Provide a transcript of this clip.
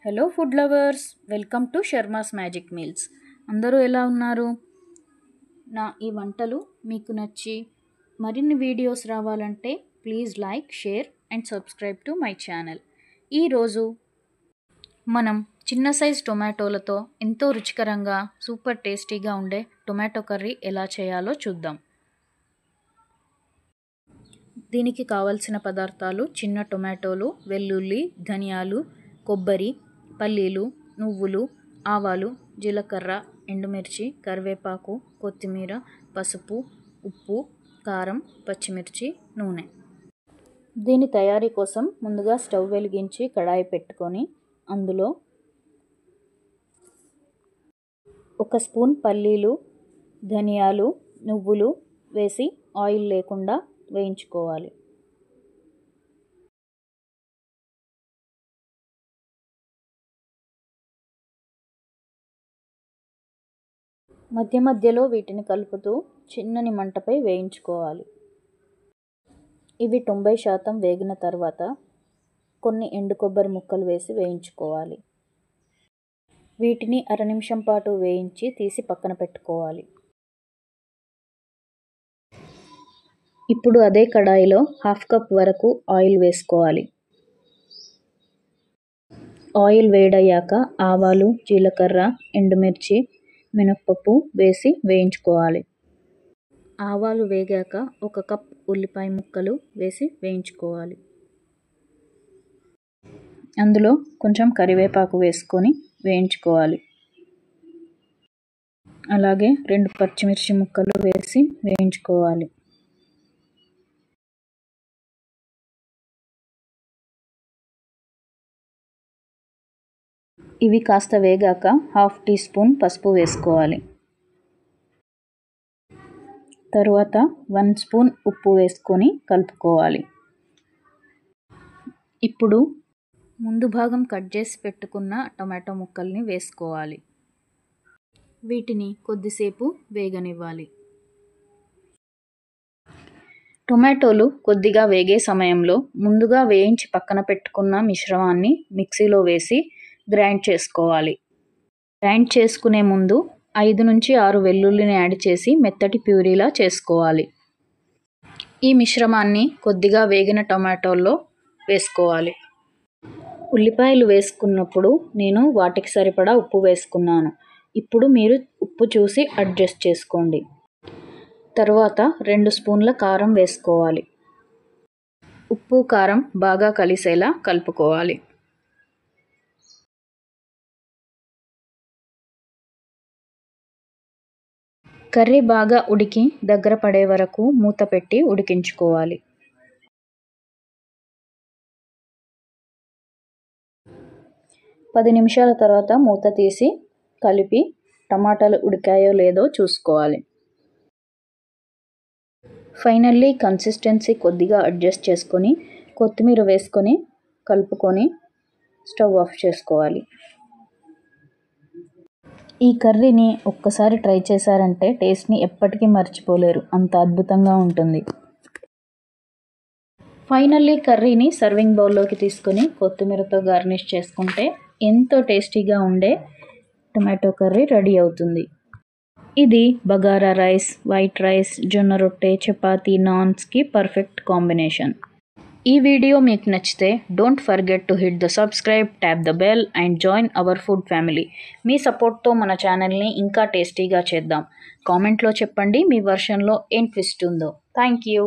Hello food lovers, welcome to Sharma's magic meals. అందరూ ఎలా ఉన్నారు? నా ఈ వంటలు మీకు నచ్చి మరిన్ని వీడియోస్ రావాలంటే please like, share and subscribe to my channel. ఈరోజు మనం చిన్న సైజ్ టొమాటోలతో ఎంతో రుచికరంగా సూపర్ టేస్టీగా ఉండే టొమాటో కర్రీ ఎలా చేయాలో చూద్దాం. దీనికి కావలసిన పదార్థాలు: చిన్న టొమాటోలు, వెల్లుల్లి, ధనియాలు, కొబ్బరి, పల్లీలు, నువ్వులు, ఆవాలు, జీలకర్ర, ఎండుమిర్చి, కరివేపాకు, కొత్తిమీర, పసుపు, ఉప్పు, కారం, పచ్చిమిర్చి, నూనె. దీని తయారీ కోసం ముందుగా స్టవ్ వెలిగించి కడాయి పెట్టుకొని అందులో 1 స్పూన్ పల్లీలు, ధనియాలు, నువ్వులు వేసి ఆయిల్ లేకుండా వేయించుకోవాలి. మధ్య మధ్యలో వీటిని కలుపుతూ చిన్నని మంటపై వేయించుకోవాలి. ఇవి 90% వేగిన తర్వాత కొన్ని ఎండు కొబ్బరి ముక్కలు వేసి వేయించుకోవాలి. వీటిని 1/2 నిమిషం పాటు వేయించి తీసి పక్కన పెట్టుకోవాలి. ఇప్పుడు అదే కడాయిలో 1/2 కప్ వరకు ఆయిల్ వేసుకోవాలి. ఆయిల్ వేడయ్యాక ఆవాలు, జీలకర్ర, ఎండుమిర్చి, మినప్పప్పు వేసి వేయించుకోవాలి. ఆవాలు వేగాక 1 కప్ ఉల్లిపాయ ముక్కలు వేసి వేయించుకోవాలి. అందులో కొంచెం కరివేపాకు వేసుకొని వేయించుకోవాలి. అలాగే 2 పచ్చిమిర్చి ముక్కలు వేసి వేయించుకోవాలి. ఇవి కాస్త వేగాక 1/2 టీ స్పూన్ పసుపు వేసుకోవాలి. తరువాత 1 స్పూన్ ఉప్పు వేసుకొని కలుపుకోవాలి. ఇప్పుడు ముందు భాగం కట్ చేసి పెట్టుకున్న టమాటో ముక్కల్ని వేసుకోవాలి. వీటిని కొద్దిసేపు వేగనివ్వాలి. టొమాటోలు కొద్దిగా వేగే సమయంలో ముందుగా వేయించి పక్కన పెట్టుకున్న మిశ్రమాన్ని మిక్సీలో వేసి గ్రైండ్ చేసుకోవాలి. గ్రైండ్ చేసుకునే ముందు 5 నుంచి 6 వెల్లుల్లిని యాడ్ చేసి మెత్తటి ప్యూరీలా చేసుకోవాలి. ఈ మిశ్రమాన్ని కొద్దిగా వేగిన టొమాటోల్లో వేసుకోవాలి. ఉల్లిపాయలు వేసుకున్నప్పుడు నేను వాటికి సరిపడా ఉప్పు వేసుకున్నాను. ఇప్పుడు మీరు ఉప్పు చూసి అడ్జస్ట్ చేసుకోండి. తర్వాత 2 స్పూన్ల కారం వేసుకోవాలి. ఉప్పు, కారం బాగా కలిసేలా కలుపుకోవాలి. కర్రీ బాగా ఉడికి దగ్గర పడే వరకు మూత పెట్టి ఉడికించుకోవాలి. పది నిమిషాల తర్వాత మూత తీసి కలిపి టమాటాలు ఉడికాయో లేదో చూసుకోవాలి. ఫైనల్లీ కన్సిస్టెన్సీ కొద్దిగా అడ్జస్ట్ చేసుకొని కొత్తిమీర వేసుకొని కలుపుకొని స్టవ్ ఆఫ్ చేసుకోవాలి. ఈ కర్రీని ఒక్కసారి ట్రై చేశారంటే టేస్ట్ని ఎప్పటికీ మర్చిపోలేరు, అంత అద్భుతంగా ఉంటుంది. ఫైనల్లీ కర్రీని సర్వింగ్ బౌల్లోకి తీసుకొని కొత్తిమీరతో గార్నిష్ చేసుకుంటే ఎంతో టేస్టీగా ఉండే టొమాటో కర్రీ రెడీ అవుతుంది. ఇది బగారా రైస్, వైట్ రైస్, జొన్న రొట్టె, చపాతీ, నాన్స్కి పర్ఫెక్ట్ కాంబినేషన్. ఈ వీడియో మీకు నచ్చితే don't forget to hit the subscribe, tap the bell and join our food family. మీ సపోర్ట్తో మన ఛానల్ని ఇంకా టేస్టీగా చేద్దాం. కామెంట్లో చెప్పండి మీ వర్షన్లో ఏం ట్విస్ట్ ఉందో. Thank you.